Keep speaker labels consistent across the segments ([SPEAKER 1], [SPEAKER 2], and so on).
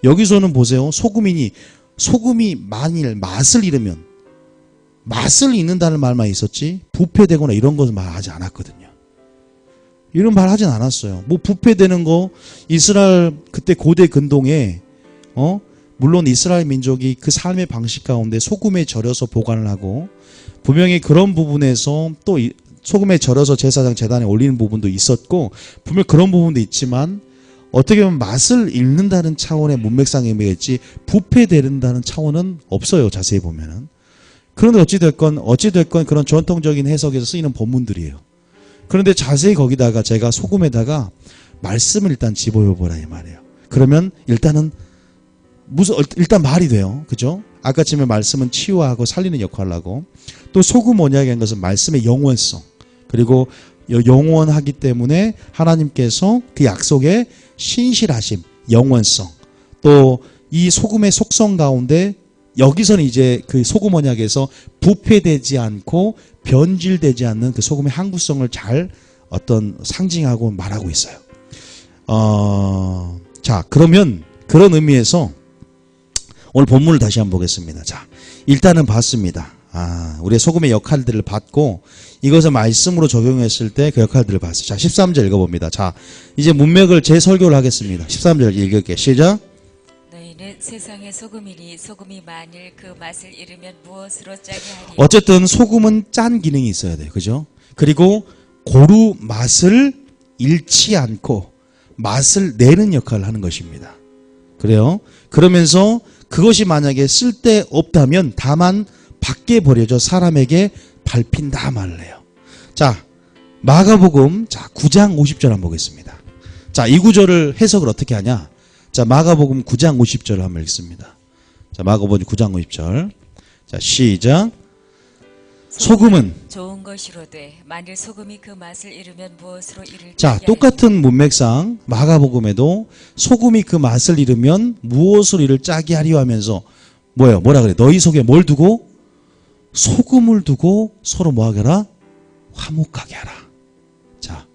[SPEAKER 1] 여기서는 보세요. 소금이 만일 맛을 잃으면, 맛을 잃는다는 말만 있었지 부패되거나 이런 것은 말하지 않았거든요. 이런 말 하진 않았어요. 뭐 부패되는 거, 이스라엘 그때 고대 근동에 물론 이스라엘 민족이 그 삶의 방식 가운데 소금에 절여서 보관을 하고, 분명히 그런 부분에서 또 소금에 절여서 제사장 제단에 올리는 부분도 있었고, 분명 그런 부분도 있지만 어떻게 보면 맛을 잃는다는 차원의 문맥상의 의미가 있지 부패된다는 차원은 없어요. 자세히 보면은. 그런데 어찌됐건 그런 전통적인 해석에서 쓰이는 본문들이에요. 그런데 자세히 거기다가 제가 소금에다가 말씀을 일단 집어보라 이 말이에요. 그러면 일단 말이 돼요. 그죠? 아까쯤에 말씀은 치유하고 살리는 역할을 하고, 또 소금 언약이 한 것은 말씀의 영원성, 그리고 영원하기 때문에 하나님께서 그 약속의 신실하심, 영원성, 또 이 소금의 속성 가운데 여기서는 이제 그 소금 언약에서 부패되지 않고 변질되지 않는 그 소금의 항구성을 잘 상징하고 말하고 있어요. 자, 그러면 그런 의미에서 오늘 본문을 다시 한번 보겠습니다. 자, 일단은 봤습니다. 우리의 소금의 역할들을 봤고, 이것을 말씀으로 적용했을 때 그 역할들을 봤어요. 자, 13절 읽어봅니다. 자, 이제 문맥을 제 설교를 하겠습니다. 13절 읽을게요. 시작.
[SPEAKER 2] 너희는 세상의 소금이니 소금이 만일 그 맛을 잃으면 무엇으로 짜게 하리.
[SPEAKER 1] 어쨌든 소금은 짠 기능이 있어야 돼요. 그죠? 그리고 고루 맛을 잃지 않고 맛을 내는 역할을 하는 것입니다. 그래요? 그러면서 그것이 만약에 쓸데없다면 다만 밖에 버려져 사람에게 밟힌다 말을 해요. 자, 마가복음 9장 50절 한번 보겠습니다. 자, 이 구절을 해석을 어떻게 하냐? 자, 마가복음 9장 50절을 한번 읽습니다. 자, 마가복음 9장 50절. 자, 시작. 소금은
[SPEAKER 2] 좋은 것이로되 만일 소금이 그 맛을 잃으면 무엇으로 이를
[SPEAKER 1] 자,
[SPEAKER 2] 짜게
[SPEAKER 1] 똑같은 문맥상 마가복음에도 소금이 그 맛을 잃으면 무엇으로 이를 짜게 하리요 하면서 뭐라 그래? 너희 속에 뭘 두고? 소금을 두고 서로 뭐하게 하라? 화목하게 하라. 자,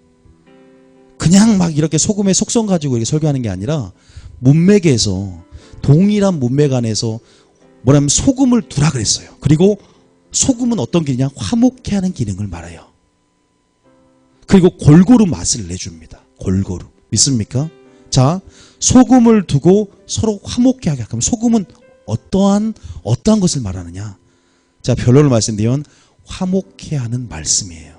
[SPEAKER 1] 그냥 막 이렇게 소금의 속성 가지고 이렇게 설교하는 게 아니라 문맥에서, 동일한 문맥 안에서 뭐냐면 소금을 두라 그랬어요. 그리고 소금은 어떤 기능이냐? 화목케 하는 기능을 말해요. 그리고 골고루 맛을 내줍니다. 골고루. 믿습니까? 자, 소금을 두고 서로 화목케 하게. 그럼 소금은 어떠한 것을 말하느냐? 자, 결론을 말씀드리면 화목케 하는 말씀이에요.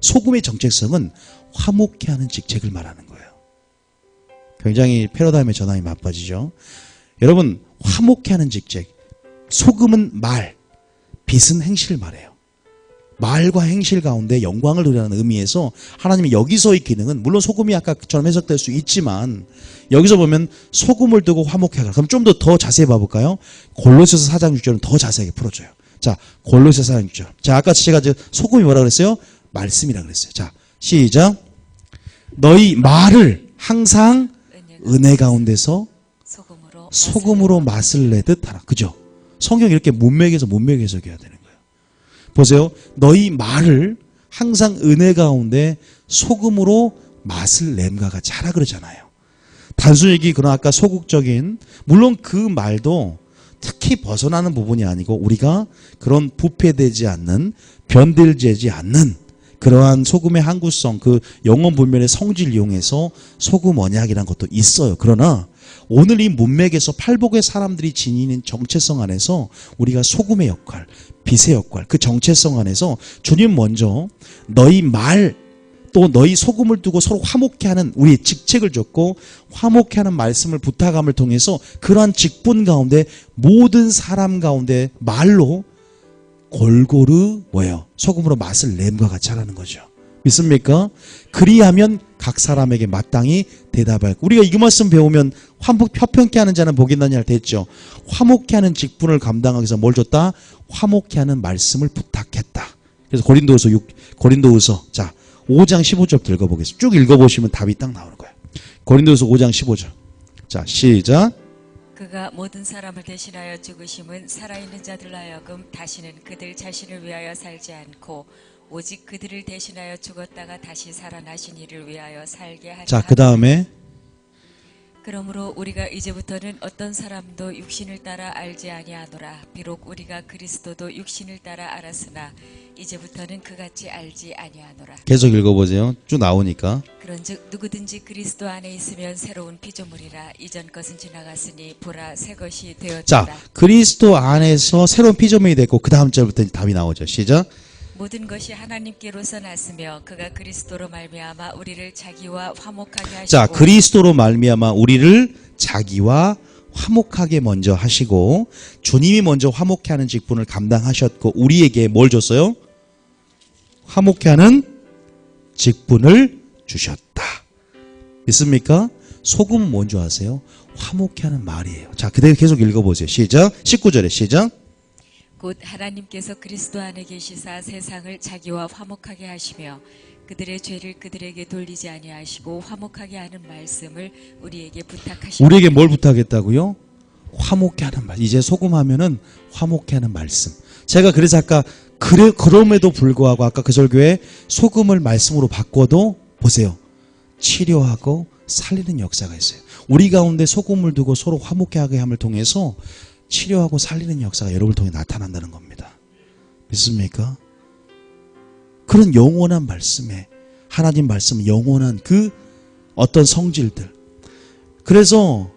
[SPEAKER 1] 소금의 정체성은 화목케 하는 직책을 말하는 거예요. 굉장히 패러다임의 전환이 맞빠지죠. 여러분, 화목케 하는 직책. 소금은 말, 빛은 행실을 말해요. 말과 행실 가운데 영광을 누리라는 의미에서 하나님이 여기서의 기능은, 물론 소금이 아까처럼 해석될 수 있지만 여기서 보면 소금을 두고 화목케 하라. 그럼 좀 더 자세히 봐볼까요? 골로새서 4장 6절은 더 자세하게 풀어줘요. 자, 골로새서 4장 6절. 자, 아까 제가 소금이 뭐라 그랬어요? 말씀이라 그랬어요. 자, 시작. 너희 말을 항상 은혜 가운데서 소금으로 맛을 내듯 하라. 그죠? 성경 이렇게 문맥 해석해야 되는 거예요. 보세요. 너희 말을 항상 은혜 가운데 소금으로 맛을 냄과 같이 하라 그러잖아요. 단순히 그런 아까 소극적인, 물론 그 말도 특히 벗어나는 부분이 아니고 우리가 그런 부패되지 않는, 변질되지 않는 그러한 소금의 항구성, 그 영원 분별의 성질을 이용해서 소금 언약이라는 것도 있어요. 그러나 오늘 이 문맥에서 팔복의 사람들이 지니는 정체성 안에서 우리가 소금의 역할, 빛의 역할, 그 정체성 안에서 주님 먼저 너희 말, 또 너희 소금을 두고 서로 화목케 하는 우리의 직책을 줬고, 화목케 하는 말씀을 부탁함을 통해서 그러한 직분 가운데 모든 사람 가운데 말로 골고루 소금으로 맛을 냄과 같이 하라는 거죠. 믿습니까? 그리하면 각 사람에게 마땅히 대답할. 우리가 이 말씀 배우면 화평케 하는 자는 복이 있나니 할 때 했죠. 화목케 하는 직분을 감당하기 위해서 뭘 줬다? 화목케 하는 말씀을 부탁했다. 그래서 고린도후서 자 5장 15절부터 읽어보겠습니다. 쭉 읽어보시면 답이 딱 나오는 거예요. 고린도후서 5장 15절. 자, 시작.
[SPEAKER 2] 그가 모든 사람을 대신하여 죽으심은 살아있는 자들 하여금 다시는 그들 자신을 위하여 살지 않고 오직 그들을 대신하여 죽었다가 다시 살아나신 이를 위하여 살게 하리라.
[SPEAKER 1] 자, 그 다음에
[SPEAKER 2] 그러므로 우리가 이제부터는 어떤 사람도 육신을 따라 알지 아니하노라. 비록 우리가 그리스도도 육신을 따라 알았으나 이제부터는 그같이 알지 아니하노라.
[SPEAKER 1] 계속 읽어보세요. 쭉 나오니까.
[SPEAKER 2] 그런즉 누구든지 그리스도 안에 있으면 새로운 피조물이라. 이전 것은 지나갔으니 보라 새 것이 되었다.
[SPEAKER 1] 자, 그리스도 안에서 새로운 피조물이 됐고 그 다음 절부터 답이 나오죠. 시작.
[SPEAKER 2] 모든 것이 하나님께로서 났으며 그가 그리스도로 말미암아 우리를 자기와 화목하게 하시고.
[SPEAKER 1] 자, 그리스도로 말미암아 우리를 자기와 화목하게 먼저 하시고 주님이 먼저 화목케 하는 직분을 감당하셨고 우리에게 뭘 줬어요? 화목케 하는 직분을 주셨다. 믿습니까? 소금은 뭔지 아세요? 화목케 하는 말이에요. 자, 그대로 계속 읽어보세요. 시작. 19절에 시작.
[SPEAKER 2] 곧 하나님께서 그리스도 안에 계시사 세상을 자기와 화목하게 하시며 그들의 죄를 그들에게 돌리지 아니하시고 화목하게 하는 말씀을 우리에게 부탁하시고.
[SPEAKER 1] 우리에게 뭘 부탁했다고요? 화목케 하는 말. 이제 소금하면은 화목케 하는 말씀. 제가 그래서 아까 그럼에도 불구하고 아까 그 설교에 소금을 말씀으로 바꿔도 보세요. 치료하고 살리는 역사가 있어요. 우리 가운데 소금을 두고 서로 화목케 하게 함을 통해서 치료하고 살리는 역사가 여러분을 통해 나타난다는 겁니다. 믿습니까? 그런 영원한 말씀에 하나님 말씀 영원한 그 어떤 성질들. 그래서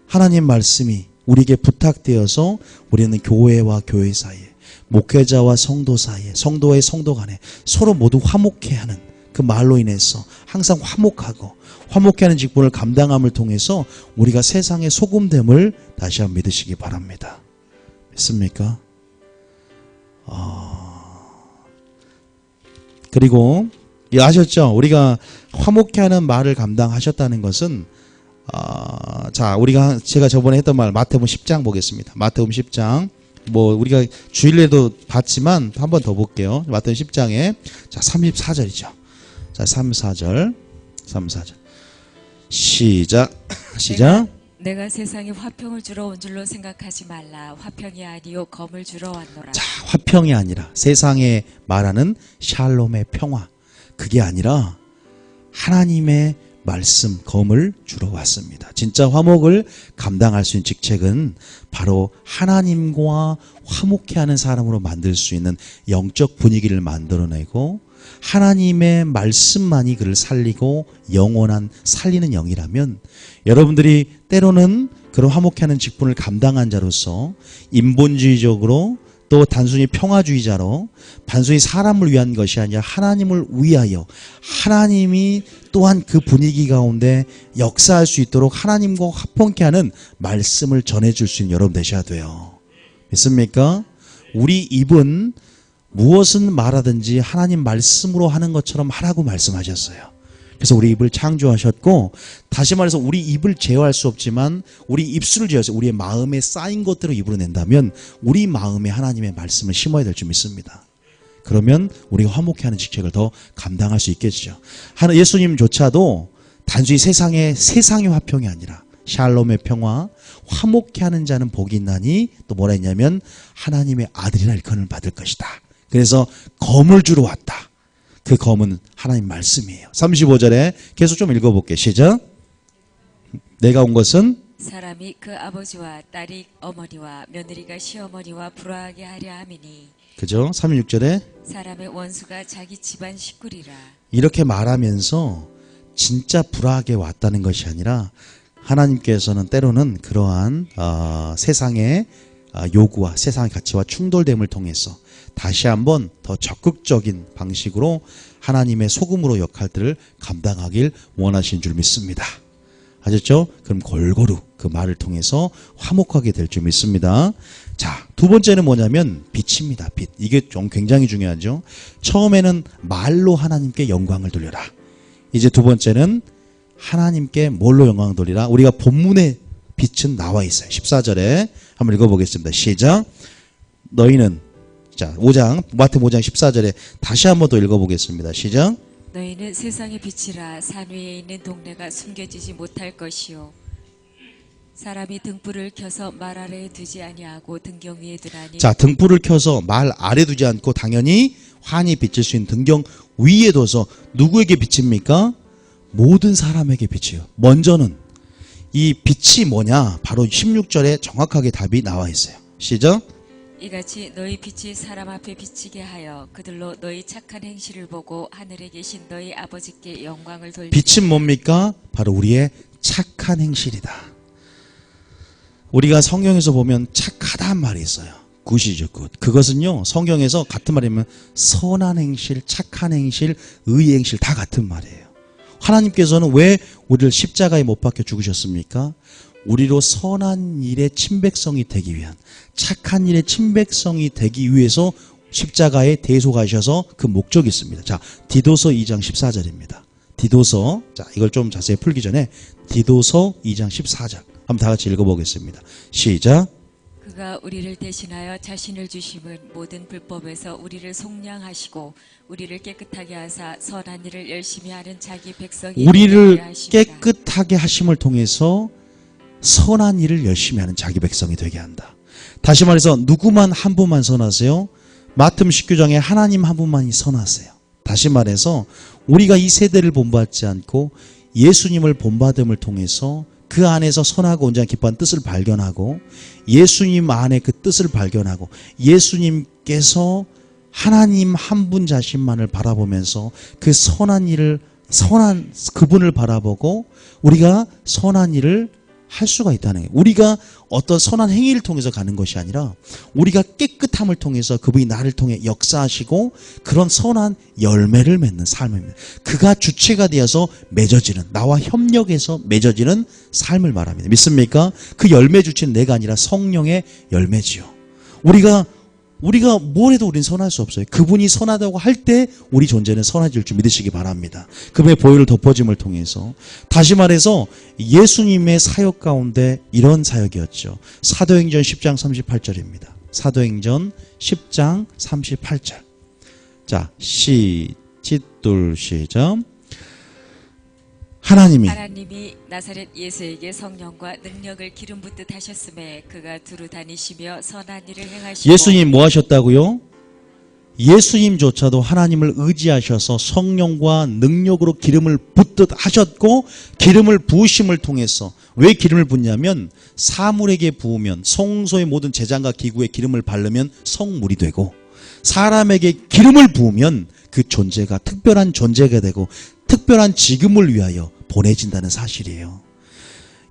[SPEAKER 1] 하나님 말씀이 우리에게 부탁되어서 우리는 교회와 교회 사이에 목회자와 성도 사이에 성도의 성도 간에 서로 모두 화목해 하는 그 말로 인해서 항상 화목하고 화목해 하는 직분을 감당함을 통해서 우리가 세상의 소금됨을 다시 한번 믿으시기 바랍니다. 믿습니까? 그리고 아셨죠? 우리가 화목해 하는 말을 감당하셨다는 것은 자, 제가 저번에 했던 말 마태복음 10장 보겠습니다. 마태복음 10장. 뭐 우리가 주일에도 봤지만 한 번 더 볼게요. 마태복음 10장에 자, 34절이죠. 자, 34절. 시작.
[SPEAKER 2] 내가 세상에 화평을 주러 온 줄로 생각하지 말라. 화평이 아니요 검을 주러 왔노라.
[SPEAKER 1] 자, 화평이 아니라 세상에 말하는 샬롬의 평화. 그게 아니라 하나님의 말씀 검을 주러 왔습니다. 진짜 화목을 감당할 수 있는 직책은 바로 하나님과 화목해 하는 사람으로 만들 수 있는 영적 분위기를 만들어내고 하나님의 말씀만이 그를 살리고 영원한 살리는 영이라면 여러분들이 때로는 그런 화목해 하는 직분을 감당한 자로서 인본주의적으로 또 단순히 평화주의자로 단순히 사람을 위한 것이 아니라 하나님을 위하여 하나님이 또한 그 분위기 가운데 역사할 수 있도록 하나님과 화평케 하는 말씀을 전해줄 수 있는 여러분 되셔야 돼요. 믿습니까? 우리 입은 무엇은 말하든지 하나님 말씀으로 하는 것처럼 하라고 말씀하셨어요. 그래서 우리 입을 창조하셨고 다시 말해서 우리 입을 제어할 수 없지만 우리 입술을 제어해서 우리의 마음에 쌓인 것대로 입으로 낸다면 우리 마음에 하나님의 말씀을 심어야 될 줄 믿습니다. 그러면 우리가 화목해 하는 직책을 더 감당할 수 있겠죠. 예수님조차도 단순히 세상의 화평이 아니라 샬롬의 평화, 화목해 하는 자는 복이 있나니 또 뭐라 했냐면 하나님의 아들이라 일컬음을 받을 것이다. 그래서 검을 주러 왔다. 그 검은 하나님 말씀이에요. 35절에 계속 좀 읽어볼게요. 시작. 내가 온 것은
[SPEAKER 2] 사람이 그 아버지와 딸이 어머니와 며느리가 시어머니와 불화하게 하려 함이니.
[SPEAKER 1] 그죠? 36절에
[SPEAKER 2] 사람의 원수가 자기 집안 식구리라.
[SPEAKER 1] 이렇게 말하면서 진짜 불화하게 왔다는 것이 아니라 하나님께서는 때로는 그러한 세상의 요구와 세상의 가치와 충돌됨을 통해서 다시 한번 더 적극적인 방식으로 하나님의 소금으로 역할들을 감당하길 원하신 줄 믿습니다. 아셨죠? 그럼 골고루 그 말을 통해서 화목하게 될 줄 믿습니다. 자, 두 번째는 뭐냐면 빛입니다. 빛. 이게 좀 굉장히 중요하죠. 처음에는 말로 하나님께 영광을 돌려라. 이제 두 번째는 하나님께 뭘로 영광을 돌리라? 우리가 본문의 빛은 나와 있어요. 14절에 한번 읽어보겠습니다. 시작. 너희는 자, 마태복음 5장 14절에 다시 한번 더 읽어보겠습니다. 시작.
[SPEAKER 2] 너희는 세상의 빛이라. 산 위에 있는 동네가 숨겨지지 못할 것이요 사람이 등불을 켜서 말 아래에 두지 아니하고 등경 위에 두나니. 자,
[SPEAKER 1] 등불을 켜서 말 아래 두지 않고 당연히 환히 비칠 수 있는 등경 위에 둬서 누구에게 비칩니까? 모든 사람에게 비치요. 먼저는 이 빛이 뭐냐? 바로 16절에 정확하게 답이 나와 있어요. 시작.
[SPEAKER 2] 이같이 너희 빛이 사람 앞에 비치게 하여 그들로 너희 착한 행실을 보고 하늘에 계신 너희 아버지께 영광을 돌리게.
[SPEAKER 1] 빛은 뭡니까? 바로 우리의 착한 행실이다. 우리가 성경에서 보면 착하다는 말이 있어요. 굿이죠, 굿. 그것은요, 성경에서 같은 말이면 선한 행실, 착한 행실, 의의 행실 다 같은 말이에요. 하나님께서는 왜 우리를 십자가에 못 박혀 죽으셨습니까? 우리로 선한 일의 친백성이 되기 위한, 착한 일의 친백성이 되기 위해서 십자가에 대속하셔서 그 목적이 있습니다. 자, 디도서 2장 14절입니다. 디도서, 자, 이걸 좀 자세히 풀기 전에 디도서 2장 14절 한번 다 같이 읽어보겠습니다. 시작.
[SPEAKER 2] 그가 우리를 대신하여 자신을 주심은 모든 불법에서 우리를 속량하시고 우리를 깨끗하게 하사 선한 일을 열심히 하는 자기 백성이 되게
[SPEAKER 1] 우리를
[SPEAKER 2] 하심이라.
[SPEAKER 1] 깨끗하게 하심을 통해서 선한 일을 열심히 하는 자기 백성이 되게 한다. 다시 말해서 누구만 한 분만 선하세요? 마태복음 19장에 하나님 한 분만이 선하세요. 다시 말해서 우리가 이 세대를 본받지 않고 예수님을 본받음을 통해서 그 안에서 선하고 온전한 기뻐하는 뜻을 발견하고 예수님 안에 그 뜻을 발견하고 예수님께서 하나님 한 분 자신만을 바라보면서 그 선한 일을 선한 그분을 바라보고 우리가 선한 일을 할 수가 있다는 거예요. 우리가 어떤 선한 행위를 통해서 가는 것이 아니라 우리가 깨끗함을 통해서 그분이 나를 통해 역사하시고 그런 선한 열매를 맺는 삶입니다. 그가 주체가 되어서 맺어지는, 나와 협력해서 맺어지는 삶을 말합니다. 믿습니까? 그 열매 주체는 내가 아니라 성령의 열매지요. 우리가 뭘 해도 우리는 선할 수 없어요. 그분이 선하다고 할 때 우리 존재는 선해질 줄 믿으시기 바랍니다. 그분의 보혈을 덮어짐을 통해서. 다시 말해서 예수님의 사역 가운데 이런 사역이었죠. 사도행전 10장 38절입니다. 사도행전 10장 38절. 자, 찢둘 시작. 하나님이
[SPEAKER 2] 나사렛 예수에게 성령과 능력을 기름 붓듯 하셨음에 그가 두루 다니시며 선한 일을 행하시고.
[SPEAKER 1] 예수님 뭐 하셨다고요? 예수님조차도 하나님을 의지하셔서 성령과 능력으로 기름을 붓듯 하셨고 기름을 부으심을 통해서 왜 기름을 붓냐면 사물에게 부으면 성소의 모든 제장과 기구에 기름을 바르면 성물이 되고 사람에게 기름을 부으면 그 존재가 특별한 존재가 되고 특별한 지금을 위하여 보내진다는 사실이에요.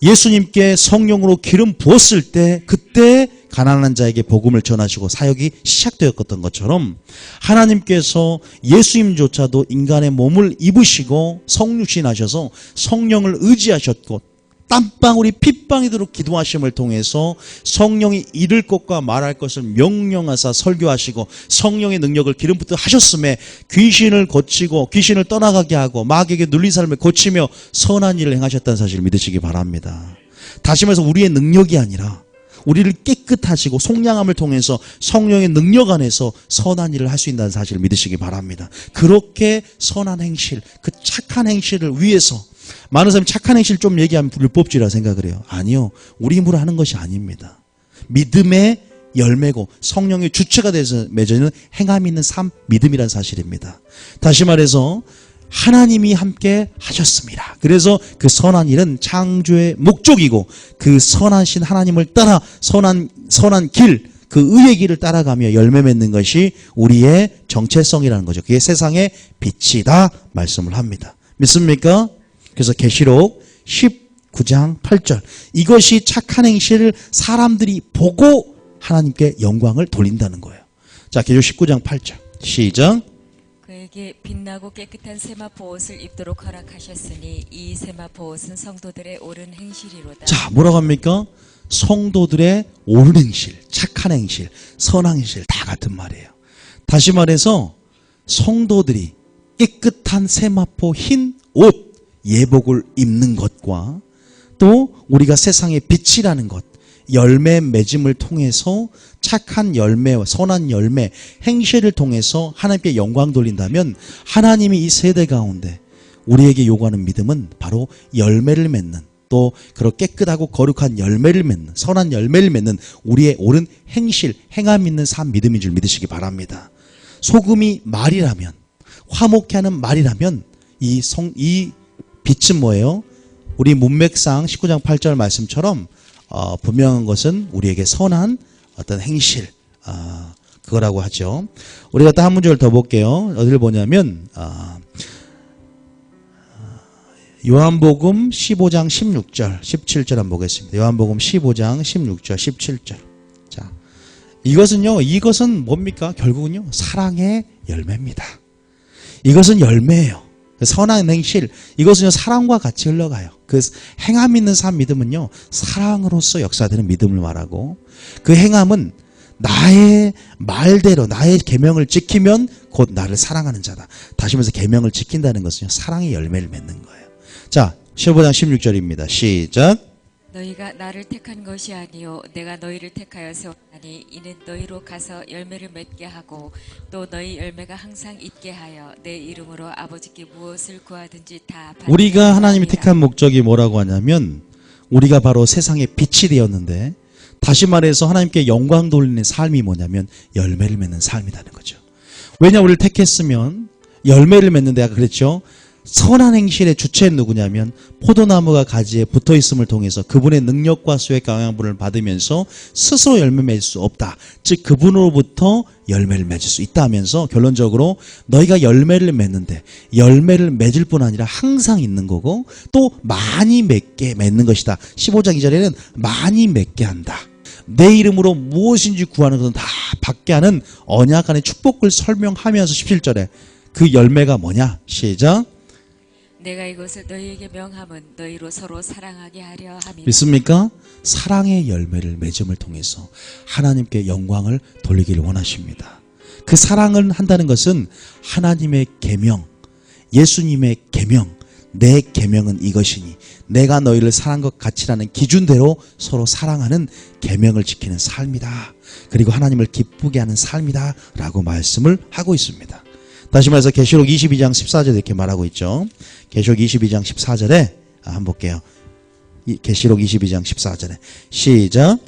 [SPEAKER 1] 예수님께 성령으로 기름 부었을 때 그때 가난한 자에게 복음을 전하시고 사역이 시작되었던 것처럼 하나님께서 예수님조차도 인간의 몸을 입으시고 성육신하셔서 성령을 의지하셨고 땀방울이 핏방이도록 기도하심을 통해서 성령이 이를 것과 말할 것을 명령하사 설교하시고 성령의 능력을 기름 붓듯 하셨음에 귀신을 고치고 귀신을 떠나가게 하고 마귀에게 눌린 삶을 고치며 선한 일을 행하셨다는 사실을 믿으시기 바랍니다. 다시 말해서 우리의 능력이 아니라 우리를 깨끗하시고 속량함을 통해서 성령의 능력 안에서 선한 일을 할 수 있다는 사실을 믿으시기 바랍니다. 그렇게 선한 행실, 그 착한 행실을 위해서 많은 사람이 착한 행실 좀 얘기하면 불법주의라 생각을 해요. 아니요. 우리 힘으로 하는 것이 아닙니다. 믿음의 열매고 성령의 주체가 돼서 맺어지는 행함이 있는 삶, 믿음이라는 사실입니다. 다시 말해서 하나님이 함께 하셨습니다. 그래서 그 선한 일은 창조의 목적이고 그 선하신 하나님을 따라 선한 길, 그 의의 길을 따라가며 열매 맺는 것이 우리의 정체성이라는 거죠. 그게 세상의 빛이다 말씀을 합니다. 믿습니까? 그래서 계시록 19장 8절 이것이 착한 행실을 사람들이 보고 하나님께 영광을 돌린다는 거예요. 자, 계시록 19장 8절 시작.
[SPEAKER 2] 그에게 빛나고 깨끗한 세마포 옷을 입도록 허락하셨으니 이 세마포 옷은 성도들의 옳은 행실이로다.
[SPEAKER 1] 자, 뭐라고 합니까? 성도들의 옳은 행실, 착한 행실, 선한 행실 다 같은 말이에요. 다시 말해서 성도들이 깨끗한 세마포 흰 옷 예복을 입는 것과 또 우리가 세상의 빛이라는 것 열매 맺음을 통해서 착한 열매와 선한 열매 행실을 통해서 하나님께 영광 돌린다면 하나님이 이 세대 가운데 우리에게 요구하는 믿음은 바로 열매를 맺는 또 그런 깨끗하고 거룩한 열매를 맺는 선한 열매를 맺는 우리의 옳은 행실 행함 있는 삶 믿음인 줄 믿으시기 바랍니다. 소금이 말이라면 화목케 하는 말이라면 이 빛은 뭐예요? 우리 문맥상 19장 8절 말씀처럼 분명한 것은 우리에게 선한 어떤 행실 그거라고 하죠. 우리가 또 한 문제를 더 볼게요. 어디를 보냐면 요한복음 15장 16절 17절 한번 보겠습니다. 요한복음 15장 16절 17절. 자, 이것은 뭡니까? 결국은요 사랑의 열매입니다. 이것은 열매예요. 선한 행실, 이것은요 사랑과 같이 흘러가요. 그 행함 있는 삶 믿음은요 사랑으로서 역사되는 믿음을 말하고, 그 행함은 나의 말대로 나의 계명을 지키면 곧 나를 사랑하는 자다. 다시 말해서 계명을 지킨다는 것은요 사랑의 열매를 맺는 거예요. 자, 15장 16절입니다. 시작.
[SPEAKER 2] 너희가 나를 택한 것이 아니요 내가 너희를 택하여 세웠나니 이는 너희로 가서 열매를 맺게 하고 또 너희 열매가 항상 있게 하여 내 이름으로 아버지께 무엇을 구하든지 다 받게
[SPEAKER 1] 우리가 하나님이
[SPEAKER 2] 하리라.
[SPEAKER 1] 택한 목적이 뭐라고 하냐면 우리가 바로 세상의 빛이 되었는데, 다시 말해서 하나님께 영광 돌리는 삶이 뭐냐면 열매를 맺는 삶이라는 거죠. 왜냐, 우리를 택했으면 열매를 맺는데, 아까 그랬죠. 선한 행실의 주체는 누구냐면 포도나무가 가지에 붙어있음을 통해서 그분의 능력과 수의 영양분을 받으면서 스스로 열매 맺을 수 없다. 즉 그분으로부터 열매를 맺을 수 있다 하면서 결론적으로 너희가 열매를 맺는데 열매를 맺을 뿐 아니라 항상 있는 거고 또 많이 맺게 맺는 것이다. 15장 2절에는 많이 맺게 한다. 내 이름으로 무엇인지 구하는 것은 다 받게 하는 언약 안의 축복을 설명하면서 17절에 그 열매가 뭐냐? 시작.
[SPEAKER 2] 내가 이것을 너희에게 명함은 너희로 서로 사랑하게 하려 함이라.
[SPEAKER 1] 믿습니까? 사랑의 열매를 맺음을 통해서 하나님께 영광을 돌리기를 원하십니다. 그 사랑을 한다는 것은 하나님의 계명, 예수님의 계명, 내 계명은 이것이니 내가 너희를 사랑한 것 같이라는 기준대로 서로 사랑하는 계명을 지키는 삶이다. 그리고 하나님을 기쁘게 하는 삶이다 라고 말씀을 하고 있습니다. 다시 말해서 계시록 22장 14절에 이렇게 말하고 있죠. 계시록 22장 14절에 한번 볼게요. 계시록 22장 14절에 시작.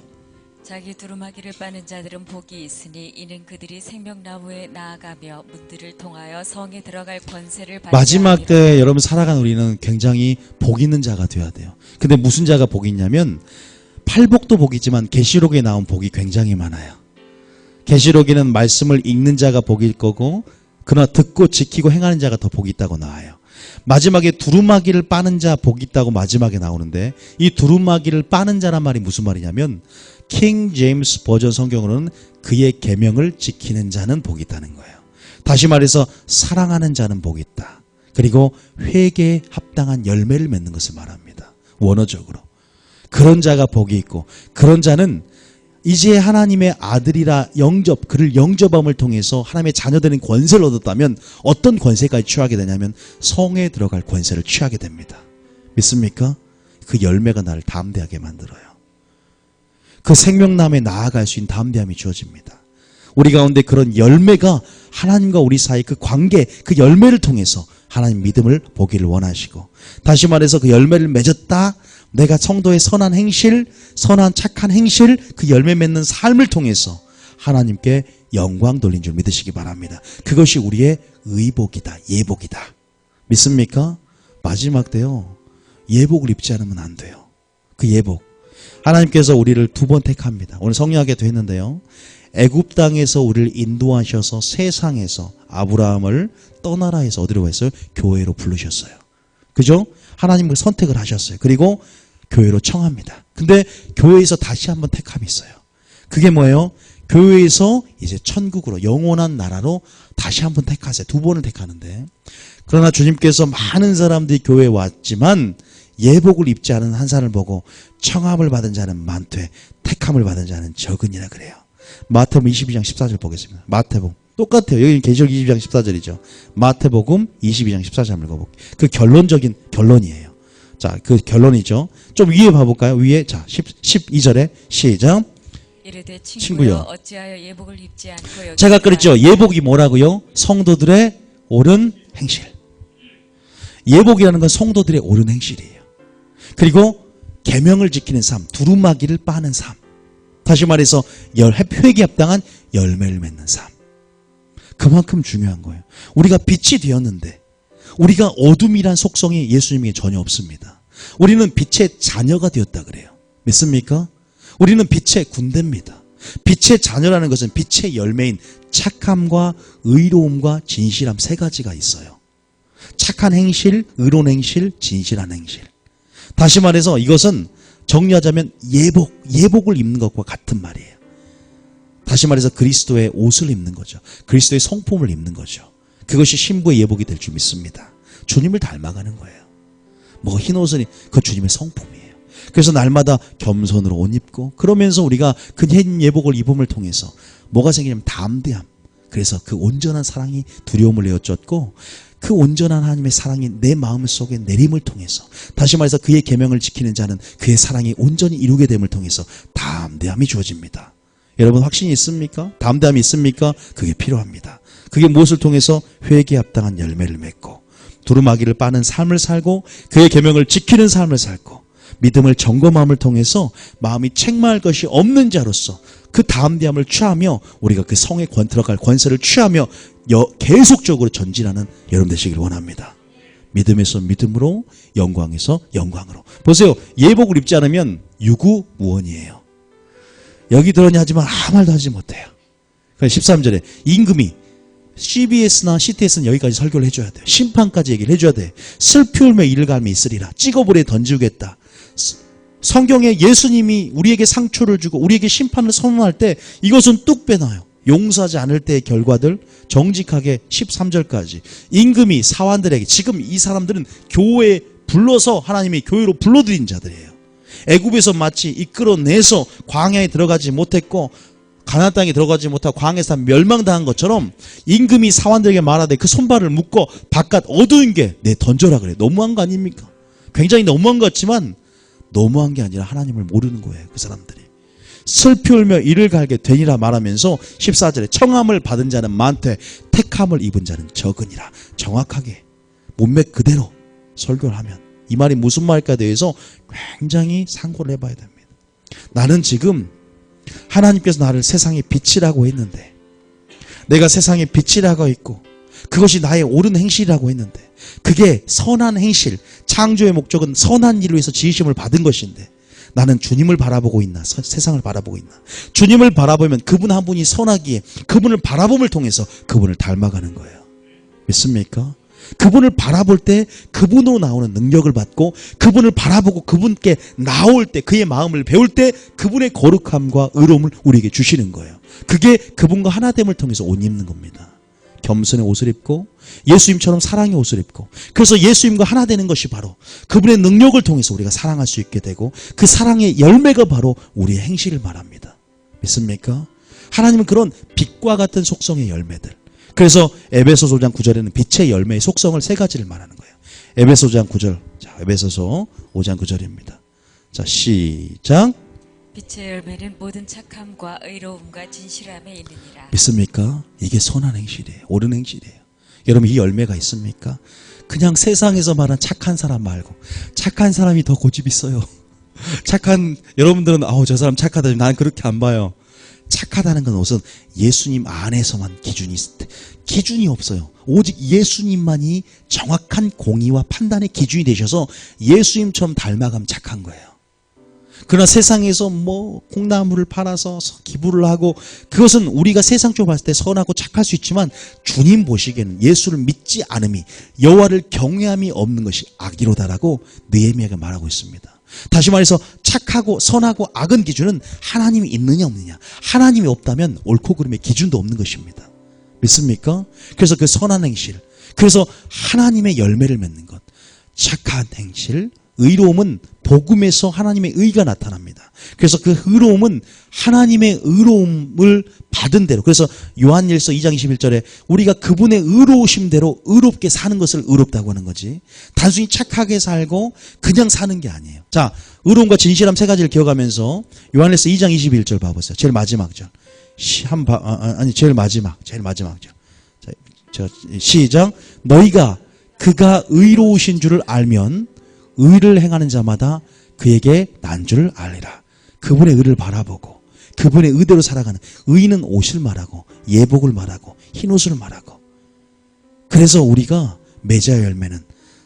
[SPEAKER 2] 자기 두루마기를 빠는 자들은 복이 있으니 이는 그들이 생명나무에 나아가며 문들을 통하여 성에 들어갈 권세를 받으리라.
[SPEAKER 1] 마지막 때 여러분 살아가는 우리는 굉장히 복 있는 자가 되어야 돼요. 근데 무슨 자가 복이 있냐면 팔복도 복이지만 계시록에 나온 복이 굉장히 많아요. 계시록에는 말씀을 읽는 자가 복일 거고 그러나 듣고 지키고 행하는 자가 더 복이 있다고 나와요. 마지막에 두루마기를 빠는 자 복이 있다고 마지막에 나오는데 이 두루마기를 빠는 자란 말이 무슨 말이냐면 킹 제임스 버전 성경으로는 그의 계명을 지키는 자는 복이 있다는 거예요. 다시 말해서 사랑하는 자는 복이 있다. 그리고 회개에 합당한 열매를 맺는 것을 말합니다. 원어적으로. 그런 자가 복이 있고 그런 자는 이제 하나님의 아들이라 그를 영접함을 통해서 하나님의 자녀되는 권세를 얻었다면 어떤 권세까지 취하게 되냐면 성에 들어갈 권세를 취하게 됩니다. 믿습니까? 그 열매가 나를 담대하게 만들어요. 그 생명남에 나아갈 수 있는 담대함이 주어집니다. 우리 가운데 그런 열매가 하나님과 우리 사이 그 관계, 그 열매를 통해서 하나님 믿음을 보기를 원하시고, 다시 말해서 그 열매를 맺었다. 내가 성도의 선한 행실, 선한 착한 행실, 그 열매 맺는 삶을 통해서 하나님께 영광 돌린 줄 믿으시기 바랍니다. 그것이 우리의 의복이다, 예복이다. 믿습니까? 마지막 때요, 예복을 입지 않으면 안 돼요. 그 예복. 하나님께서 우리를 두 번 택합니다. 오늘 성령하게도 했는데요. 애굽 땅에서 우리를 인도하셔서 세상에서 아브라함을 떠나라 해서 어디로 했어요? 교회로 부르셨어요. 그죠? 하나님을 선택을 하셨어요. 그리고 교회로 청합니다. 근데 교회에서 다시 한번 택함이 있어요. 그게 뭐예요? 교회에서 이제 천국으로 영원한 나라로 다시 한번 택하세요. 두 번을 택하는데, 그러나 주님께서 많은 사람들이 교회에 왔지만 예복을 입지 않은 한 사람을 보고 청함을 받은 자는 많되 택함을 받은 자는 적으니라 그래요. 마태복음 22장 14절 보겠습니다. 마태복음 똑같아요. 여기 계시록 22장 14절이죠. 마태복음 22장 14절 한번 읽어볼게요. 그 결론적인 결론이에요. 자, 그 결론이죠. 좀 위에 봐볼까요? 위에, 자, 12절에 시작.
[SPEAKER 2] 이르되
[SPEAKER 1] 친구여,
[SPEAKER 2] 친구여 어찌하여 예복을 입지 않고 여기
[SPEAKER 1] 제가 그랬죠. 예복이 뭐라고요? 성도들의 옳은 행실. 예복이라는 건 성도들의 옳은 행실이에요. 그리고 계명을 지키는 삶, 두루마기를 빠는 삶. 다시 말해서 회개에 합당한 열매를 맺는 삶. 그만큼 중요한 거예요. 우리가 빛이 되었는데 우리가 어둠이란 속성이 예수님에게 전혀 없습니다. 우리는 빛의 자녀가 되었다 그래요. 믿습니까? 우리는 빛의 군대입니다. 빛의 자녀라는 것은 빛의 열매인 착함과 의로움과 진실함 세 가지가 있어요. 착한 행실, 의로운 행실, 진실한 행실. 다시 말해서 이것은 정리하자면 예복을 입는 것과 같은 말이에요. 다시 말해서 그리스도의 옷을 입는 거죠. 그리스도의 성품을 입는 거죠. 그것이 신부의 예복이 될 줄 믿습니다. 주님을 닮아가는 거예요. 뭐 흰옷은 그 주님의 성품이에요. 그래서 날마다 겸손으로 옷 입고 그러면서 우리가 그 흰 예복을 입음을 통해서 뭐가 생기냐면 담대함. 그래서 그 온전한 사랑이 두려움을 내어쫓고 그 온전한 하나님의 사랑이 내 마음 속에 내림을 통해서 다시 말해서 그의 계명을 지키는 자는 그의 사랑이 온전히 이루게 됨을 통해서 담대함이 주어집니다. 여러분 확신이 있습니까? 담대함이 있습니까? 그게 필요합니다. 그게 무엇을 통해서 회개에 합당한 열매를 맺고 두루마기를 빠는 삶을 살고 그의 계명을 지키는 삶을 살고 믿음을 점검함을 통해서 마음이 책망할 것이 없는 자로서 그 담대함을 취하며 우리가 그 성에 들어갈 권세를 취하며 계속적으로 전진하는 여러분 되시길 원합니다. 믿음에서 믿음으로, 영광에서 영광으로. 보세요. 예복을 입지 않으면 유구무원이에요. 여기 들었냐 하지만 아무 말도 하지 못해요. 13절에 임금이 CBS나 CTS는 여기까지 설교를 해줘야 돼요. 심판까지 얘기를 해줘야 돼. 슬피 울며 이를 갈미 있으리라. 찍어버려 던지겠다. 성경에 예수님이 우리에게 상처를 주고 우리에게 심판을 선언할 때 이것은 뚝 빼놔요. 용서하지 않을 때의 결과들 정직하게 13절까지 임금이 사환들에게 지금 이 사람들은 교회에 불러서 하나님이 교회로 불러들인 자들이에요. 애굽에서 마치 이끌어내서 광야에 들어가지 못했고 가나안 땅에 들어가지 못하고 광야에서 멸망당한 것처럼 임금이 사환들에게 말하되 그 손발을 묶어 바깥 어두운 게 내 던져라 그래. 너무한 거 아닙니까? 굉장히 너무한 것 같지만 너무한 게 아니라 하나님을 모르는 거예요. 그 사람들이. 슬피 울며 이를 갈게 되니라 말하면서 14절에 청함을 받은 자는 많되 택함을 입은 자는 적으니라. 정확하게 문맥 그대로 설교를 하면 이 말이 무슨 말일까에 대해서 굉장히 상고를 해봐야 됩니다. 나는 지금 하나님께서 나를 세상의 빛이라고 했는데 내가 세상의 빛이라고 했고 그것이 나의 옳은 행실이라고 했는데 그게 선한 행실, 창조의 목적은 선한 일로 해서 지으심을 받은 것인데 나는 주님을 바라보고 있나 세상을 바라보고 있나. 주님을 바라보면 그분 한 분이 선하기에 그분을 바라봄을 통해서 그분을 닮아가는 거예요. 믿습니까? 그분을 바라볼 때 그분으로 나오는 능력을 받고 그분을 바라보고 그분께 나올 때 그의 마음을 배울 때 그분의 거룩함과 의로움을 우리에게 주시는 거예요. 그게 그분과 하나됨을 통해서 옷 입는 겁니다. 겸손의 옷을 입고 예수님처럼 사랑의 옷을 입고 그래서 예수님과 하나 되는 것이 바로 그분의 능력을 통해서 우리가 사랑할 수 있게 되고 그 사랑의 열매가 바로 우리의 행실을 말합니다. 믿습니까? 하나님은 그런 빛과 같은 속성의 열매들. 그래서 에베소서 5장 9절에는 빛의 열매의 속성을 세 가지를 말하는 거예요. 에베소서 5장 9절. 자, 에베소서 5장 9절입니다. 자, 시작.
[SPEAKER 2] 빛의 열매는 모든 착함과 의로움과 진실함에 있느니라.
[SPEAKER 1] 믿습니까? 이게 선한 행실이에요. 옳은 행실이에요. 여러분 이 열매가 있습니까? 그냥 세상에서 말한 착한 사람 말고 착한 사람이 더 고집 있어요. 착한 여러분들은 저 사람 착하다. 난 그렇게 안 봐요. 착하다는 건 우선 예수님 안에서만 기준이 없어요. 오직 예수님만이 정확한 공의와 판단의 기준이 되셔서 예수님처럼 닮아가면 착한 거예요. 그러나 세상에서 콩나물을 팔아서 기부를 하고 그것은 우리가 세상적으로 봤을 때 선하고 착할 수 있지만 주님 보시기에는 예수를 믿지 않음이 여호와를 경외함이 없는 것이 악이로다라고 느헤미야가 말하고 있습니다. 다시 말해서 착하고 선하고 악은 기준은 하나님이 있느냐 없느냐. 하나님이 없다면 옳고 그름의 기준도 없는 것입니다. 믿습니까? 그래서 그 선한 행실, 그래서 하나님의 열매를 맺는 것, 착한 행실, 의로움은 복음에서 하나님의 의가 나타납니다. 그래서 그 의로움은 하나님의 의로움을 받은 대로, 그래서 요한일서 2장 21절에 우리가 그분의 의로우심대로 의롭게 사는 것을 의롭다고 하는 거지, 단순히 착하게 살고 그냥 사는 게 아니에요. 자, 의로움과 진실함 세 가지를 기억하면서 요한일서 2장 21절 봐보세요. 제일 마지막 절. 제일 마지막 절. 자, 시작. 너희가 그가 의로우신 줄을 알면 의를 행하는 자마다 그에게 난 줄을 알리라. 그분의 의를 바라보고 그분의 의대로 살아가는, 의는 옷을 말하고 예복을 말하고 흰옷을 말하고, 그래서 우리가 맺어야 열매는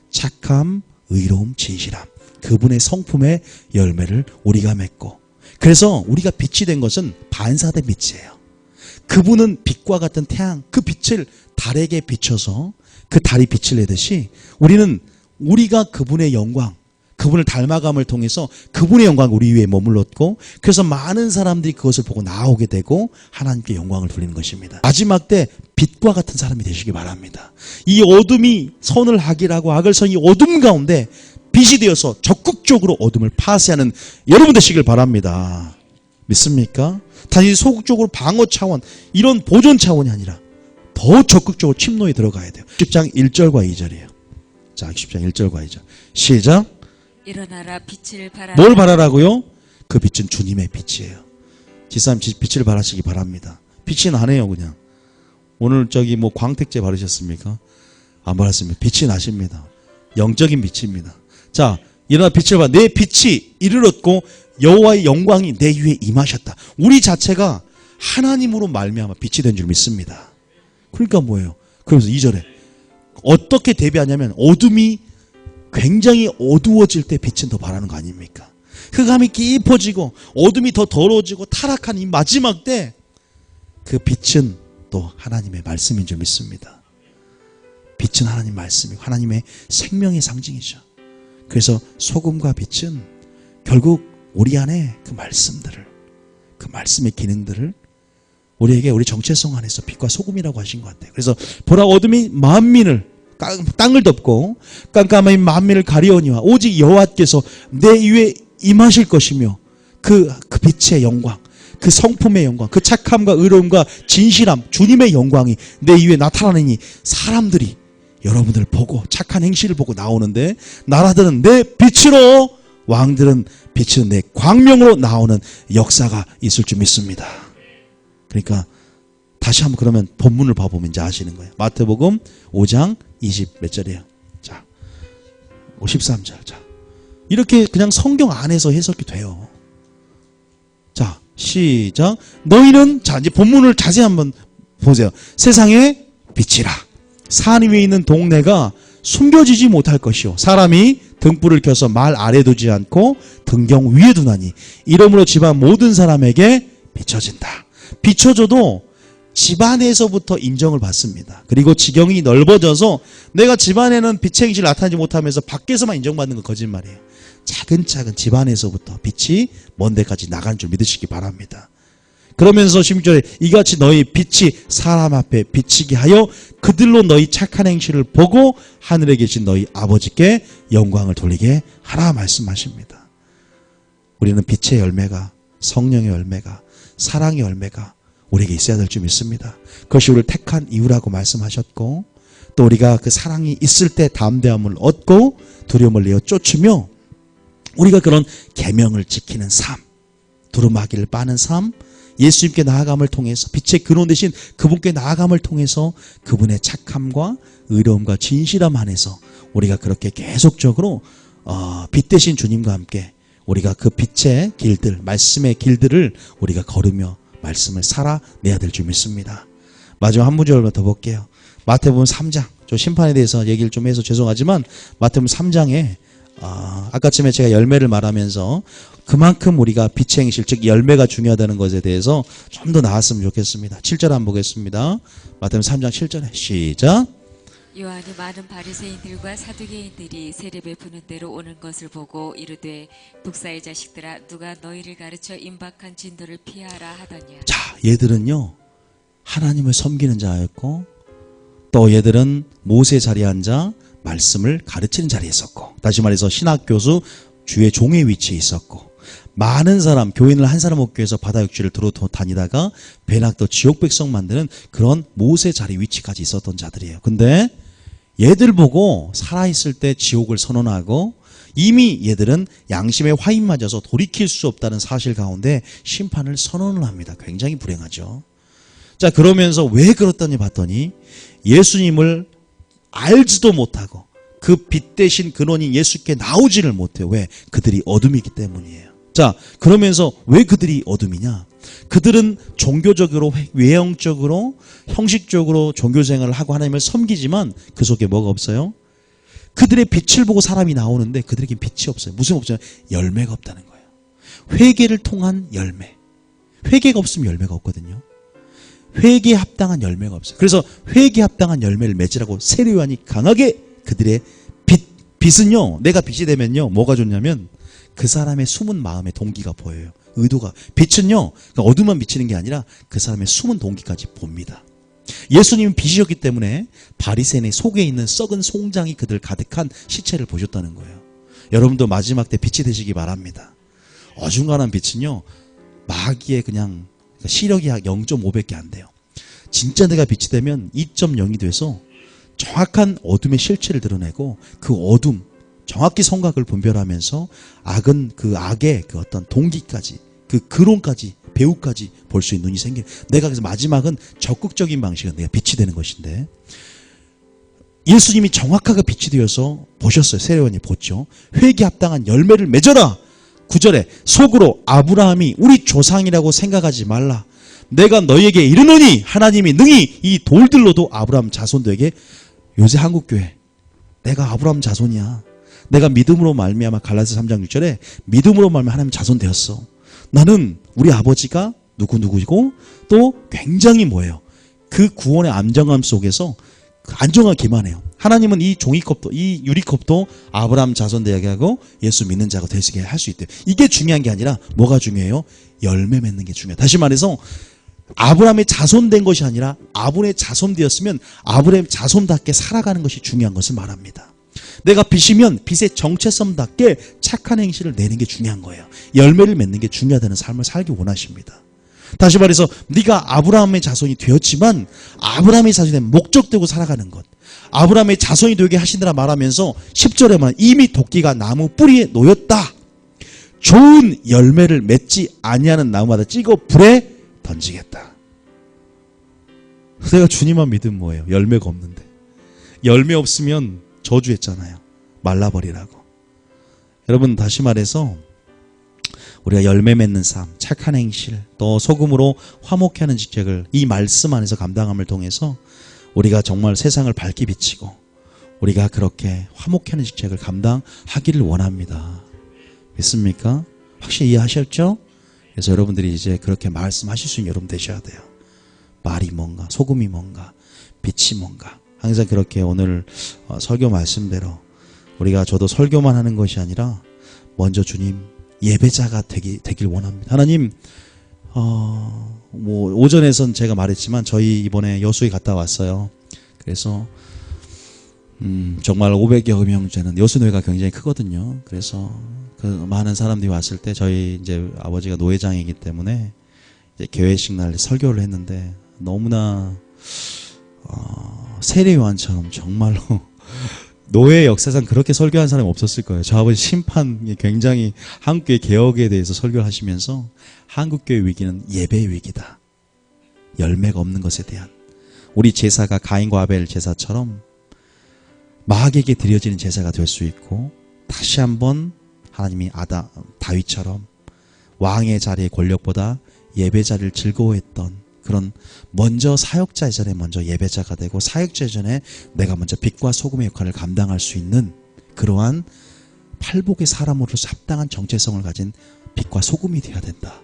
[SPEAKER 1] 착함, 의로움, 진실함. 그분의 성품의 열매를 우리가 맺고, 그래서 우리가 빛이 된 것은 반사된 빛이에요. 그분은 빛과 같은 태양, 그 빛을 달에게 비춰서 그 달이 빛을 내듯이 우리는 우리가 그분의 영광, 그분을 닮아감을 통해서 그분의 영광이 우리 위에 머물렀고, 그래서 많은 사람들이 그것을 보고 나오게 되고 하나님께 영광을 돌리는 것입니다. 마지막 때 빛과 같은 사람이 되시기 바랍니다. 이 어둠이 선을 악이라고 악을 선이 어둠 가운데 빛이 되어서 적극적으로 어둠을 파쇄하는 여러분 되시길 바랍니다. 믿습니까? 단지 소극적으로 방어 차원, 이런 보존 차원이 아니라 더 적극적으로 침노에 들어가야 돼요. 10장 1절과 2절이에요. 자, 10장 1절과 2절. 시작.
[SPEAKER 2] 일어나라 빛을 발하라.
[SPEAKER 1] 뭘 바라라고요? 그 빛은 주님의 빛이에요. 지사님 빛을 바라시기 바랍니다. 빛이 나네요, 그냥. 오늘 뭐 광택제 바르셨습니까? 안 바랐습니다. 빛이 나십니다. 영적인 빛입니다. 자, 일어나 빛을 봐. 내 빛이 이르렀고 여호와의 영광이 내 위에 임하셨다. 우리 자체가 하나님으로 말미암아 빛이 된 줄 믿습니다. 그러니까 뭐예요? 그러면서 2절에 어떻게 대비하냐면 어둠이 굉장히 어두워질 때 빛은 더 바라는 거 아닙니까? 흑암이 깊어지고 어둠이 더 더러워지고 타락한 이 마지막 때 그 빛은 또 하나님의 말씀인 줄 믿습니다. 빛은 하나님 말씀이고 하나님의 생명의 상징이죠. 그래서 소금과 빛은 결국 우리 안에 그 말씀들을, 그 말씀의 기능들을 우리에게 우리 정체성 안에서 빛과 소금이라고 하신 것 같아요. 그래서 보라 어둠이 만민을 땅을 덮고 깜깜한 만민을 가리오니와 오직 여호와께서 내 위에 임하실 것이며 그 빛의 영광, 그 성품의 영광, 그 착함과 의로움과 진실함, 주님의 영광이 내 위에 나타나느니 사람들이 여러분들 보고 착한 행실을 보고 나오는데 나라들은 내 빛으로, 왕들은 빛은 내 광명으로 나오는 역사가 있을 줄 믿습니다. 그러니까 다시 한번 그러면 본문을 봐보면 이제 아시는 거예요. 마태복음 5장 20 몇 절이에요? 자, 53절. 자, 이렇게 그냥 성경 안에서 해석이 돼요. 자, 시작. 너희는, 자, 이제 본문을 자세히 한번 보세요. 세상의 빛이라. 산 위에 있는 동네가 숨겨지지 못할 것이요. 사람이 등불을 켜서 말 아래 두지 않고 등경 위에 두나니 이러므로 집안 모든 사람에게 비춰진다. 비춰져도 집안에서부터 인정을 받습니다. 그리고 지경이 넓어져서 내가 집안에는 빛의 행실을 나타내지 못하면서 밖에서만 인정받는 건 거짓말이에요. 차근차근 집안에서부터 빛이 먼 데까지 나가는 줄 믿으시기 바랍니다. 그러면서 16절에 이같이 너희 빛이 사람 앞에 비치게 하여 그들로 너희 착한 행실을 보고 하늘에 계신 너희 아버지께 영광을 돌리게 하라 말씀하십니다. 우리는 빛의 열매가, 성령의 열매가, 사랑의 열매가 우리에게 있어야 될 줄 믿습니다. 그것이 우리를 택한 이유라고 말씀하셨고, 또 우리가 그 사랑이 있을 때 담대함을 얻고 두려움을 내어 쫓으며 우리가 그런 계명을 지키는 삶, 두루마기를 빠는 삶, 예수님께 나아감을 통해서 빛의 근원 되신 그분께 나아감을 통해서 그분의 착함과 의로움과 진실함 안에서 우리가 그렇게 계속적으로 빛 되신 주님과 함께 우리가 그 빛의 길들, 말씀의 길들을 우리가 걸으며 말씀을 살아내야 될 줄 믿습니다. 마지막 한 문절만 더 볼게요. 마태복음 3장, 저 심판에 대해서 얘기를 좀 해서 죄송하지만 마태복음 3장에 아까쯤에 제가 열매를 말하면서 그만큼 우리가 빛의 행실, 즉 열매가 중요하다는 것에 대해서 좀 더 나았으면 좋겠습니다. 7절 한번 보겠습니다. 마태복음 3장 7절에 시작.
[SPEAKER 2] 요한이 많은 바리새인들과 사두개인들이 세례 부는 대로 오는 것을 보고 이르되 독사의 자식들아 누가 너희를 가르쳐 임박한 진도를 피하라 하더냐.
[SPEAKER 1] 자, 얘들은요 하나님을 섬기는 자였고 또 얘들은 모세 자리에 앉아 말씀을 가르치는 자리에 있었고, 다시 말해서 신학교수 주의 종의 위치에 있었고, 많은 사람, 교인을 한 사람 없기 위해서 바다 육지를 두루 다니다가 배낙도 지옥 백성 만드는 그런 모세 자리 위치까지 있었던 자들이에요. 근데 얘들 보고 살아있을 때 지옥을 선언하고 이미 얘들은 양심의 화인 맞아서 돌이킬 수 없다는 사실 가운데 심판을 선언을 합니다. 굉장히 불행하죠. 자, 그러면서 왜 그렇다니 봤더니 예수님을 알지도 못하고 그 빛 대신 근원인 예수께 나오지를 못해요. 왜? 그들이 어둠이기 때문이에요. 자, 그러면서 왜 그들이 어둠이냐? 그들은 종교적으로, 외형적으로, 형식적으로 종교생활을 하고 하나님을 섬기지만 그 속에 뭐가 없어요? 그들의 빛을 보고 사람이 나오는데 그들에겐 빛이 없어요. 무슨 없잖아요? 열매가 없다는 거예요. 회개를 통한 열매. 회개가 없으면 열매가 없거든요. 회개에 합당한 열매가 없어요. 그래서 회개에 합당한 열매를 맺으라고 세례 요한이 강하게 그들의 빛은요, 내가 빛이 되면요, 뭐가 좋냐면 그 사람의 숨은 마음의 동기가 보여요. 의도가. 빛은요, 그러니까 어둠만 비치는 게 아니라 그 사람의 숨은 동기까지 봅니다. 예수님은 빛이셨기 때문에 바리새인의 속에 있는 썩은 송장이 그들 가득한 시체를 보셨다는 거예요. 여러분도 마지막 때 빛이 되시기 바랍니다. 어중간한 빛은요, 마귀의 그냥 시력이 0.5밖에 안 돼요. 진짜 내가 빛이 되면 2.0이 돼서 정확한 어둠의 실체를 드러내고 그 어둠, 정확히 성각을 분별하면서 악은 그 악의 그 어떤 동기까지, 그 근원까지, 배후까지 볼 수 있는 눈이 생겨요. 내가 그래서 마지막은 적극적인 방식은 내가 빛이 되는 것인데, 예수님이 정확하게 빛이 되어서 보셨어요. 세례요한이 보죠. 회개에 합당한 열매를 맺어라. 9절에 속으로 아브라함이 우리 조상이라고 생각하지 말라. 내가 너희에게 이르노니 하나님이 능히 이 돌들로도 아브라함 자손들에게, 요새 한국교회 내가 아브라함 자손이야. 내가 믿음으로 말미암아 갈라디아서 3장 6절에 믿음으로 말미암아 하나님 자손 되었어. 나는 우리 아버지가 누구누구이고 또 굉장히 뭐예요? 그 구원의 안정감 속에서 안정감 기만해요. 하나님은 이 종이컵도, 이 유리컵도 아브라함 자손 되게 하고 예수 믿는 자가 되시게 할 수 있대요. 이게 중요한 게 아니라 뭐가 중요해요? 열매 맺는 게 중요해요. 다시 말해서 아브라함의 자손 된 것이 아니라 아브라함의 자손 되었으면 아브라함의 자손답게 살아가는 것이 중요한 것을 말합니다. 내가 빛이면 빛의 정체성답게 착한 행실을 내는 게 중요한 거예요. 열매를 맺는 게 중요하다는 삶을 살기 원하십니다. 다시 말해서 네가 아브라함의 자손이 되었지만 아브라함의 자손이 된 목적되고 살아가는 것, 아브라함의 자손이 되게 하시느라 말하면서 10절에만 이미 도끼가 나무 뿌리에 놓였다. 좋은 열매를 맺지 아니하는 나무마다 찍어 불에 던지겠다. 내가 주님만 믿으면 뭐예요? 열매가 없는데. 열매 없으면 저주했잖아요. 말라버리라고. 여러분, 다시 말해서 우리가 열매 맺는 삶, 착한 행실, 또 소금으로 화목케 하는 직책을 이 말씀 안에서 감당함을 통해서 우리가 정말 세상을 밝게 비치고 우리가 그렇게 화목케 하는 직책을 감당하기를 원합니다. 믿습니까? 확실히 이해하셨죠? 그래서 여러분들이 이제 그렇게 말씀하실 수 있는 여러분 되셔야 돼요. 말이 뭔가, 소금이 뭔가, 빛이 뭔가. 항상 그렇게 오늘 설교 말씀대로 우리가 저도 설교만 하는 것이 아니라 먼저 주님 예배자가 되길 원합니다. 하나님, 뭐 오전에선 제가 말했지만 저희 이번에 여수에 갔다 왔어요. 그래서 정말 500여 명 되는 여수교회가 굉장히 크거든요. 그래서 그 많은 사람들이 왔을 때 저희 이제 아버지가 노회장이기 때문에 이제 개회식 날 설교를 했는데 너무나 세례 요한처럼 정말로 노예 역사상 그렇게 설교한 사람이 없었을 거예요. 저 아버지 심판이 굉장히 한국교회 개혁에 대해서 설교를 하시면서 한국교회 위기는 예배의 위기다. 열매가 없는 것에 대한. 우리 제사가 가인과 아벨 제사처럼 마귀에게 드려지는 제사가 될 수 있고, 다시 한번 하나님이 다윗처럼 왕의 자리의 권력보다 예배 자리를 즐거워했던 그런, 먼저 사역자 이전에 먼저 예배자가 되고 사역자 이전에 내가 먼저 빛과 소금의 역할을 감당할 수 있는 그러한 팔복의 사람으로서 합당한 정체성을 가진 빛과 소금이 되어야 된다.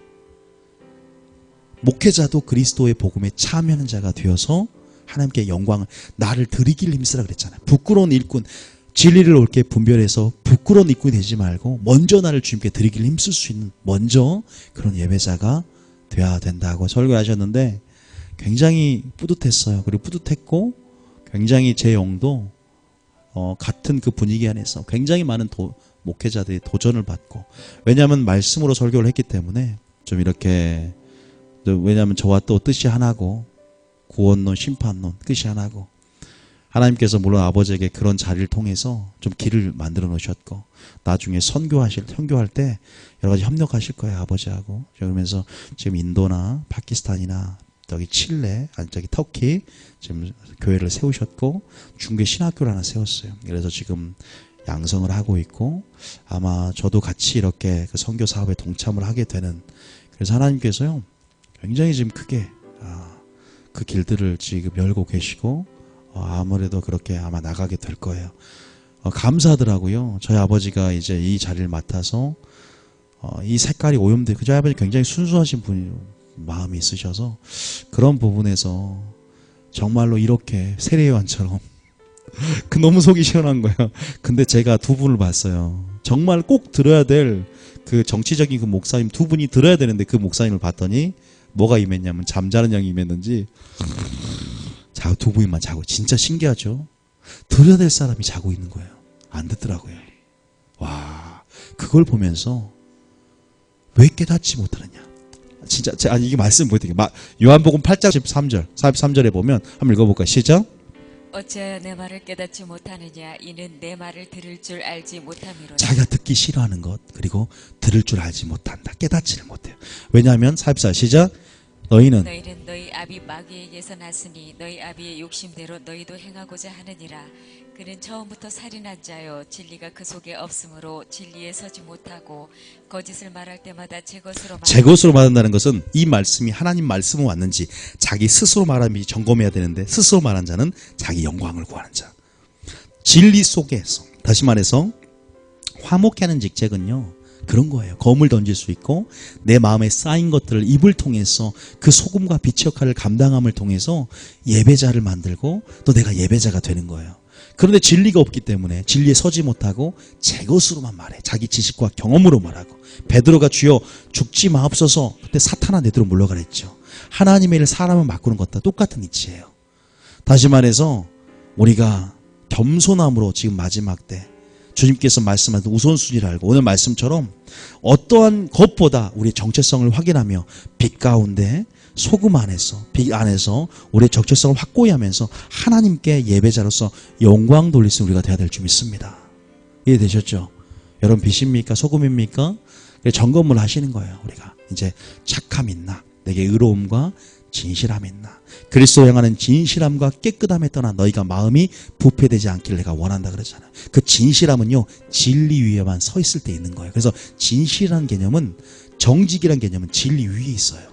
[SPEAKER 1] 목회자도 그리스도의 복음에 참여하는 자가 되어서 하나님께 영광을, 나를 드리길 힘쓰라 그랬잖아요. 부끄러운 일꾼, 진리를 옳게 분별해서 부끄러운 일꾼이 되지 말고 먼저 나를 주님께 드리길 힘쓸 수 있는 먼저 그런 예배자가 돼야 된다고 설교하셨는데 굉장히 뿌듯했어요. 그리고 뿌듯했고 굉장히 제 영도 같은 그 분위기 안에서 굉장히 많은 목회자들이 도전을 받고, 왜냐하면 말씀으로 설교를 했기 때문에 좀 이렇게, 왜냐하면 저와 또 뜻이 하나고 구원론, 심판론 뜻이 하나고, 하나님께서 물론 아버지에게 그런 자리를 통해서 좀 길을 만들어 놓으셨고, 나중에 선교할 때 여러 가지 협력하실 거예요, 아버지하고. 그러면서 지금 인도나 파키스탄이나 저기 칠레, 저기 터키 지금 교회를 세우셨고 중계 신학교를 하나 세웠어요. 그래서 지금 양성을 하고 있고, 아마 저도 같이 이렇게 그 선교 사업에 동참을 하게 되는, 그래서 하나님께서요 굉장히 지금 크게 그 길들을 지금 열고 계시고 아무래도 그렇게 아마 나가게 될 거예요. 감사하더라고요. 저희 아버지가 이제 이 자리를 맡아서 이 색깔이 오염돼. 저희 아버지 굉장히 순수하신 분이 마음이 있으셔서 그런 부분에서 정말로 이렇게 세례요한처럼 너무 속이 시원한 거예요. 근데 제가 두 분을 봤어요. 정말 꼭 들어야 될 그 정치적인 그 목사님 두 분이 들어야 되는데 그 목사님을 봤더니 뭐가 임했냐면 잠자는 영이 임했는지 자, 두 분만 자고. 진짜 신기하죠. 들어야 될 사람이 자고 있는 거예요. 안 듣더라고요. 와, 그걸 보면서 왜 깨닫지 못하느냐. 진짜 이게 말씀 보여드릴게요. 요한복음 8장 43절에 보면 한번 읽어볼까요? 시작.
[SPEAKER 2] 어찌하여 내 말을 깨닫지 못하느냐 이는 내 말을 들을 줄 알지 못함이로다.
[SPEAKER 1] 자기가 듣기 싫어하는 것 그리고 들을 줄 알지 못한다. 깨닫지를 못해요. 왜냐하면 44 시작. 너희는
[SPEAKER 2] 너희 아비 마귀에게서 났으니 너희 아비의 욕심대로 너희도 행하고자 하느니라. 그는 처음부터 살인한 자요 진리가 그 속에 없으므로 진리에 서지 못하고 거짓을 말할 때마다 제 것으로
[SPEAKER 1] 말한다는 것은 이 말씀이 하나님 말씀은 왔는지 자기 스스로 말함이 점검해야 되는데 스스로 말한 자는 자기 영광을 구하는 자. 진리 속에서 다시 말해서 화목해 하는 직책은요 그런 거예요. 검을 던질 수 있고 내 마음에 쌓인 것들을 입을 통해서 그 소금과 빛의 역할을 감당함을 통해서 예배자를 만들고 또 내가 예배자가 되는 거예요. 그런데 진리가 없기 때문에 진리에 서지 못하고 제 것으로만 말해. 자기 지식과 경험으로 말하고. 베드로가 주여 죽지 마옵소서. 그때 사탄아 내 뒤로 물러가랬죠. 하나님의 일을 사람을 바꾸는 것과 똑같은 이치예요. 다시 말해서 우리가 겸손함으로 지금 마지막 때 주님께서 말씀하신 우선순위를 알고 오늘 말씀처럼 어떠한 것보다 우리의 정체성을 확인하며 빛 가운데 소금 안에서 빛 안에서 우리의 정체성을 확고히 하면서 하나님께 예배자로서 영광 돌릴 수 우리가 되어야 될 줄 믿습니다. 이해되셨죠? 여러분 빛입니까? 소금입니까? 점검을 하시는 거예요. 우리가 이제 착함 있나? 내게 의로움과 진실함 있나? 그리스도 향하는 진실함과 깨끗함에 떠나 너희가 마음이 부패되지 않길 내가 원한다 그러잖아요. 그 진실함은요 진리 위에만 서 있을 때 있는 거예요. 그래서 진실이라는 개념은 정직이라는 개념은 진리 위에 있어요.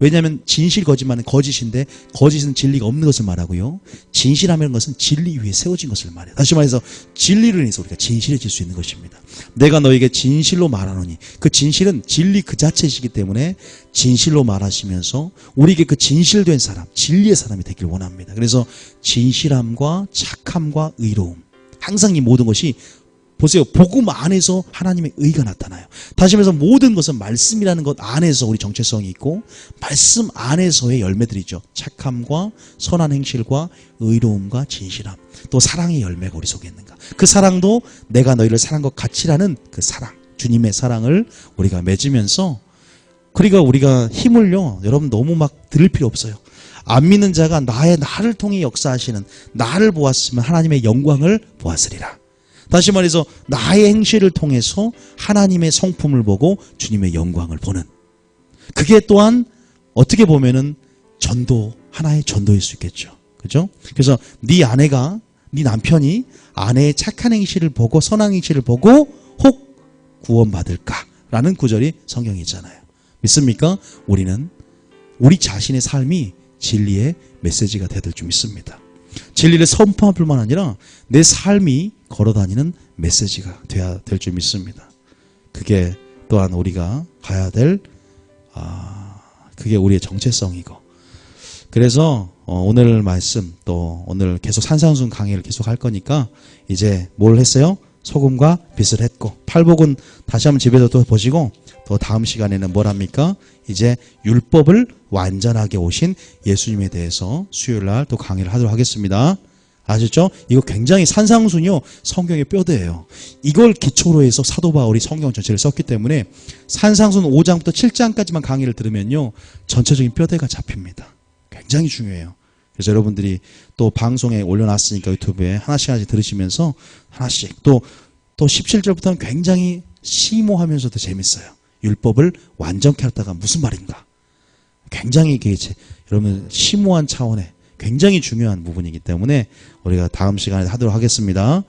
[SPEAKER 1] 왜냐하면 진실 거짓말은 거짓인데 거짓은 진리가 없는 것을 말하고요. 진실함이라는 것은 진리 위에 세워진 것을 말해요. 다시 말해서 진리를 인해서 우리가 진실해질 수 있는 것입니다. 내가 너에게 진실로 말하노니 그 진실은 진리 그 자체이기 때문에 진실로 말하시면서 우리에게 그 진실된 사람, 진리의 사람이 되길 원합니다. 그래서 진실함과 착함과 의로움 항상 이 모든 것이 보세요. 복음 안에서 하나님의 의가 나타나요. 다시 말해서 모든 것은 말씀이라는 것 안에서 우리 정체성이 있고 말씀 안에서의 열매들이죠. 착함과 선한 행실과 의로움과 진실함 또 사랑의 열매가 우리 속에 있는가. 그 사랑도 내가 너희를 사랑한 것 같이라는 그 사랑 주님의 사랑을 우리가 맺으면서 그러니까 우리가 힘을요 여러분 너무 막 들을 필요 없어요. 안 믿는 자가 나를 통해 역사하시는 나를 보았으면 하나님의 영광을 보았으리라. 다시 말해서 나의 행실을 통해서 하나님의 성품을 보고 주님의 영광을 보는 그게 또한 어떻게 보면은 전도 하나의 전도일 수 있겠죠. 그죠? 그래서 네 아내가 네 남편이 아내의 착한 행실을 보고 선한 행실을 보고 혹 구원받을까라는 구절이 성경에 있잖아요. 믿습니까? 우리는 우리 자신의 삶이 진리의 메시지가 되어야 될 줄 믿습니다. 진리를 선포할 뿐만 아니라 내 삶이 걸어다니는 메시지가 되어야 될 줄 믿습니다. 그게 또한 우리가 가야 될 그게 우리의 정체성이고 그래서 오늘 말씀 또 오늘 계속 산상순 강의를 계속 할 거니까 이제 뭘 했어요? 소금과 빛을 했고 팔복은 다시 한번 집에서 또 보시고 또 다음 시간에는 뭘 합니까? 이제 율법을 완전하게 오신 예수님에 대해서 수요일날 또 강의를 하도록 하겠습니다. 아셨죠? 이거 굉장히 산상순이요 성경의 뼈대예요. 이걸 기초로 해서 사도 바울이 성경 전체를 썼기 때문에 산상순 5장부터 7장까지만 강의를 들으면요 전체적인 뼈대가 잡힙니다. 굉장히 중요해요. 그래서 여러분들이 또 방송에 올려놨으니까 유튜브에 하나씩 들으시면서 하나씩 또 17절부터는 굉장히 심오하면서도 재밌어요. 율법을 완전케 하다가 무슨 말인가? 굉장히 이게 여러분 심오한 차원의 굉장히 중요한 부분이기 때문에 우리가 다음 시간에 하도록 하겠습니다.